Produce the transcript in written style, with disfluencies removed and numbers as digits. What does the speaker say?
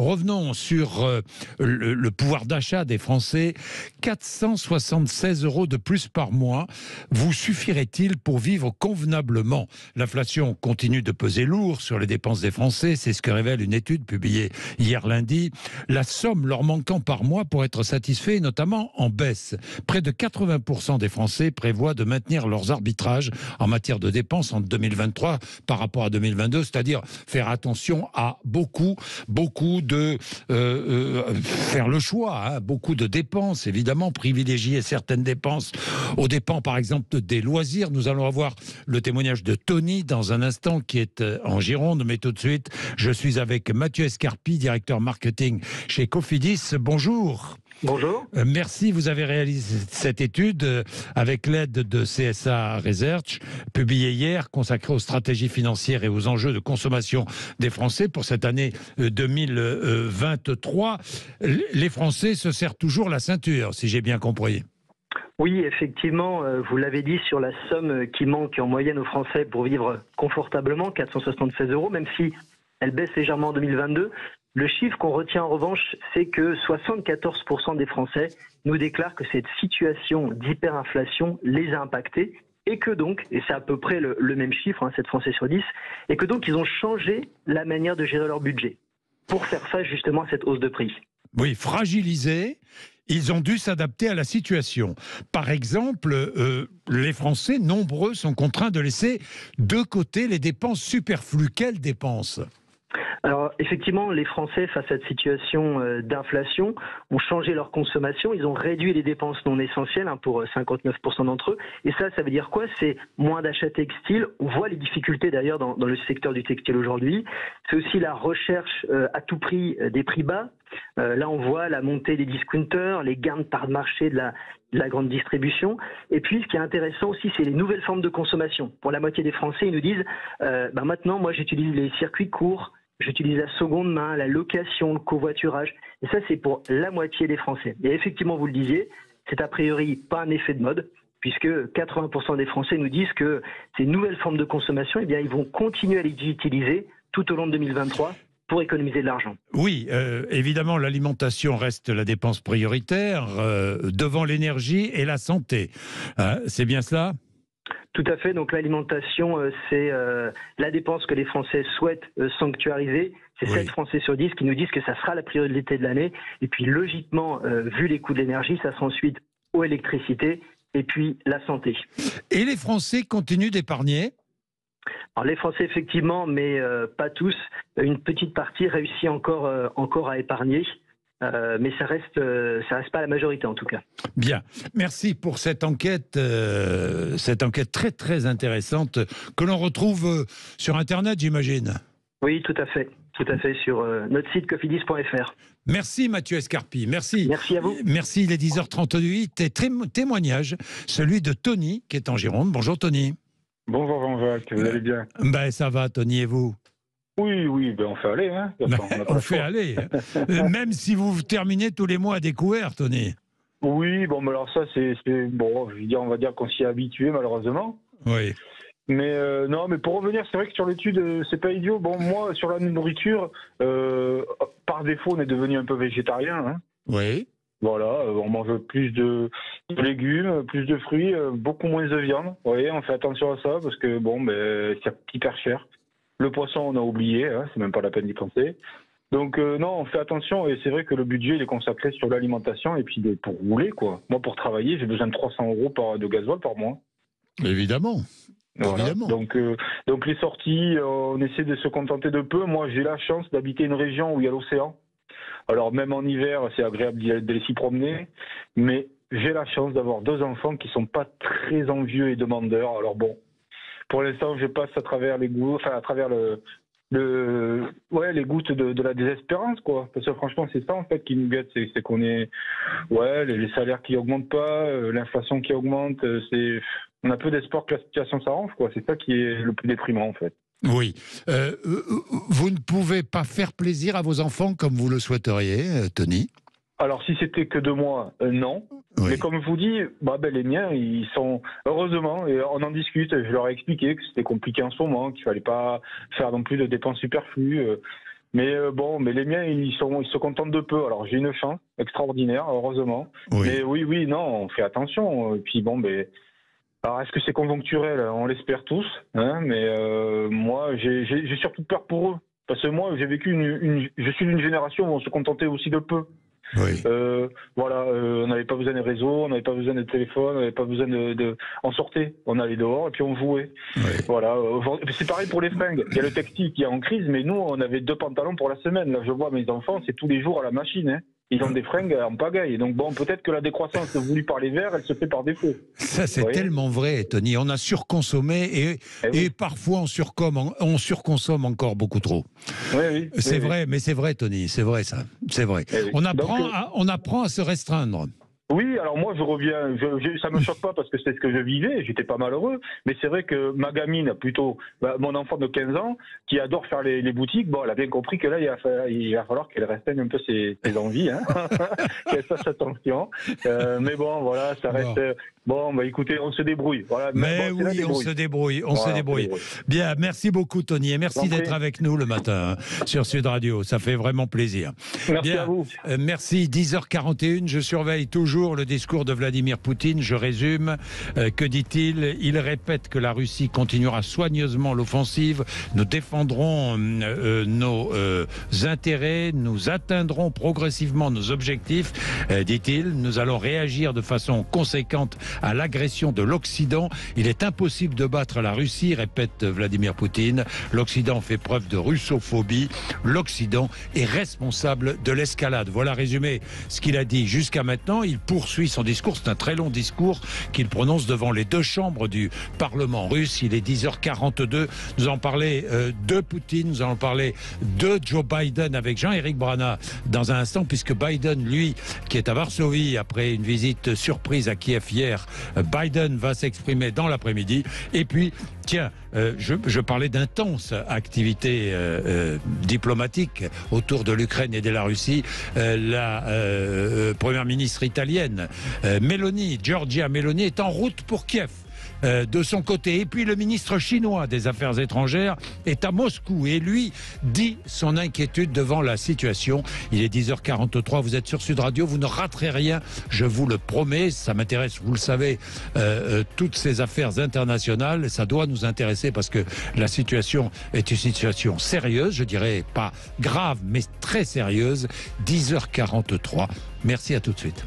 revenons sur le pouvoir d'achat des Français. 476 € de plus par mois. Vous suffirait-il pour vivre convenablement? L'inflation continue de peser lourd sur les dépenses des Français. C'est ce que révèle une étude publiée hier lundi. La somme leur manquant par mois pour être satisfait est notamment en baisse. Près de 80% des Français prévoient de maintenir leurs arbitrages en matière de dépenses en 2023 par rapport à 2022, c'est-à-dire faire attention à beaucoup de faire le choix, beaucoup de dépenses, évidemment, privilégier certaines dépenses aux dépens, par exemple, des loisirs. Nous allons avoir le témoignage de Tony dans un instant, qui est en Gironde, mais tout de suite, je suis avec Mathieu Escarpi, directeur marketing chez Cofidis. Bonjour. Bonjour. Merci, vous avez réalisé cette étude avec l'aide de CSA Research, publiée hier, consacrée aux stratégies financières et aux enjeux de consommation des Français pour cette année 2023. Les Français se serrent toujours la ceinture, si j'ai bien compris. Oui, effectivement, vous l'avez dit, sur la somme qui manque en moyenne aux Français pour vivre confortablement, 476 €, même si elle baisse légèrement en 2022. Le chiffre qu'on retient en revanche, c'est que 74% des Français nous déclarent que cette situation d'hyperinflation les a impactés et que donc, et c'est à peu près le même chiffre, 7 Français sur 10, et que donc ils ont changé la manière de gérer leur budget pour faire face justement à cette hausse de prix. Oui, fragilisés, ils ont dû s'adapter à la situation. Par exemple, les Français, nombreux, sont contraints de laisser de côté les dépenses superflues. Quelles dépenses ? Alors effectivement, les Français, face à cette situation d'inflation, ont changé leur consommation. Ils ont réduit les dépenses non essentielles pour 59% d'entre eux. Et ça veut dire quoi? C'est moins d'achats textiles. On voit les difficultés d'ailleurs dans le secteur du textile aujourd'hui. C'est aussi la recherche à tout prix des prix bas. Là, on voit la montée des discounters, les gains de part de marché de la grande distribution. Et puis, ce qui est intéressant aussi, c'est les nouvelles formes de consommation. Pour la moitié des Français, ils nous disent maintenant, moi, j'utilise les circuits courts. J'utilise la seconde main, la location, le covoiturage. Et ça, c'est pour la moitié des Français. Et effectivement, vous le disiez, c'est a priori pas un effet de mode, puisque 80% des Français nous disent que ces nouvelles formes de consommation, eh bien, ils vont continuer à les utiliser tout au long de 2023 pour économiser de l'argent. Oui, évidemment, l'alimentation reste la dépense prioritaire devant l'énergie et la santé. C'est bien cela ? Tout à fait. Donc l'alimentation, c'est la dépense que les Français souhaitent sanctuariser. C'est 7 Français sur 10 qui nous disent que ça sera la priorité de l'année. Et puis logiquement, vu les coûts de l'énergie, ça sera ensuite aux électricités et puis la santé. Et les Français continuent d'épargner ? Alors les Français effectivement, mais pas tous. Une petite partie réussit encore à épargner. Mais ça reste pas la majorité en tout cas. Bien, merci pour cette enquête très très intéressante que l'on retrouve sur Internet, j'imagine. Oui, tout à fait sur notre site cofidis.fr. Merci Mathieu Escarpi, merci. Merci à vous. Merci, il est 10h38 et témoignage, celui de Tony qui est en Gironde. Bonjour Tony. Bonjour Jean-Jacques, vous allez bien? Ça va Tony, et vous? Oui, on fait aller. Hein. On fait aller. Même si vous terminez tous les mois à découvert, Tony. Oui, mais alors ça, c'est bon, on va dire qu'on s'y est habitué, malheureusement. Oui. Mais non, mais pour revenir, c'est vrai que sur l'étude, c'est pas idiot. Bon, moi, sur la nourriture, par défaut, on est devenu un peu végétarien. Hein. Oui. Voilà, on mange plus de légumes, plus de fruits, beaucoup moins de viande. Vous voyez, on fait attention à ça parce que c'est hyper cher. Le poisson, on a oublié, hein, c'est même pas la peine d'y penser. Donc non, on fait attention et c'est vrai que le budget il est consacré sur l'alimentation et puis pour rouler quoi. Moi pour travailler, j'ai besoin de 300 € de gasoil par mois. Évidemment. Voilà. Évidemment. Donc les sorties, on essaie de se contenter de peu. Moi j'ai la chance d'habiter une région où il y a l'océan. Alors même en hiver, c'est agréable de s'y promener, mais j'ai la chance d'avoir 2 enfants qui sont pas très envieux et demandeurs. Alors bon, pour l'instant, je passe à travers les gouttes, les gouttes de la désespérance, quoi. Parce que franchement, c'est ça en fait qui nous guette, c'est qu'on est, les salaires qui augmentent pas, l'inflation qui augmente, on a peu d'espoir que la situation s'arrange, quoi. C'est ça qui est le plus déprimant en fait. Oui. Vous ne pouvez pas faire plaisir à vos enfants comme vous le souhaiteriez, Tony? Alors, si c'était que 2 mois, non. Oui. Mais comme je vous dis, les miens, ils sont... Heureusement, et on en discute, je leur ai expliqué que c'était compliqué en ce moment, qu'il fallait pas faire non plus de dépenses superflues. Mais mais les miens, ils se contentent de peu. Alors j'ai une chance extraordinaire, heureusement. Oui. Mais oui, non, on fait attention. Et puis alors est-ce que c'est conjoncturel? On l'espère tous. Hein, mais moi, j'ai surtout peur pour eux. Parce que moi, j'ai vécu je suis d'une génération où on se contentait aussi de peu. Oui. On n'avait pas besoin de réseau, on n'avait pas besoin de téléphone, on n'avait pas besoin on sortait, on allait dehors et puis on jouait. Oui. Voilà. C'est pareil pour les fringues. Il y a le textile qui est en crise, mais nous, on avait 2 pantalons pour la semaine. Là, je vois mes enfants, c'est tous les jours à la machine. Hein. Ils ont des fringues en pagaille. Donc peut-être que la décroissance voulue par les Verts, elle se fait par défaut. Ça, c'est tellement vrai, Tony. On a surconsommé et parfois on surconsomme encore beaucoup trop. Oui. C'est vrai, mais c'est vrai, Tony. C'est vrai, ça. C'est vrai. Oui. On apprend à se restreindre. Oui, alors moi je reviens, ça me choque pas parce que c'est ce que je vivais, j'étais pas malheureux, mais c'est vrai que ma gamine, plutôt mon enfant de 15 ans, qui adore faire les boutiques, elle a bien compris que là il va falloir qu'elle restreigne un peu ses envies, hein. Qu'elle fasse attention. Mais voilà, ça reste... écoutez, on se débrouille. Voilà. Mais oui, on se débrouille. Bien, merci beaucoup Tony, et merci d'être avec nous le matin sur Sud Radio, ça fait vraiment plaisir. Merci à vous. Merci, 10h41, je surveille toujours le discours de Vladimir Poutine, je résume. Que dit-il? Il répète que la Russie continuera soigneusement l'offensive, nous défendrons nos intérêts, nous atteindrons progressivement nos objectifs, dit-il. Nous allons réagir de façon conséquente à l'agression de l'Occident. Il est impossible de battre la Russie, répète Vladimir Poutine. L'Occident fait preuve de russophobie. L'Occident est responsable de l'escalade. Voilà résumé ce qu'il a dit jusqu'à maintenant. Il poursuit son discours. C'est un très long discours qu'il prononce devant les 2 chambres du Parlement russe. Il est 10h42. Nous allons parler de Poutine, nous allons parler de Joe Biden avec Jean-Éric Brana dans un instant, puisque Biden, lui, qui est à Varsovie après une visite surprise à Kiev hier, Biden va s'exprimer dans l'après-midi. Et puis, tiens, je parlais d'intense activité diplomatique autour de l'Ukraine et de la Russie. La première ministre italienne, Giorgia Meloni, est en route pour Kiev. De son côté. Et puis le ministre chinois des Affaires étrangères est à Moscou et lui dit son inquiétude devant la situation. Il est 10h43, vous êtes sur Sud Radio, vous ne raterez rien, je vous le promets. Ça m'intéresse, vous le savez, toutes ces affaires internationales, ça doit nous intéresser parce que la situation est une situation sérieuse, je dirais pas grave, mais très sérieuse. 10h43, merci, à tout de suite.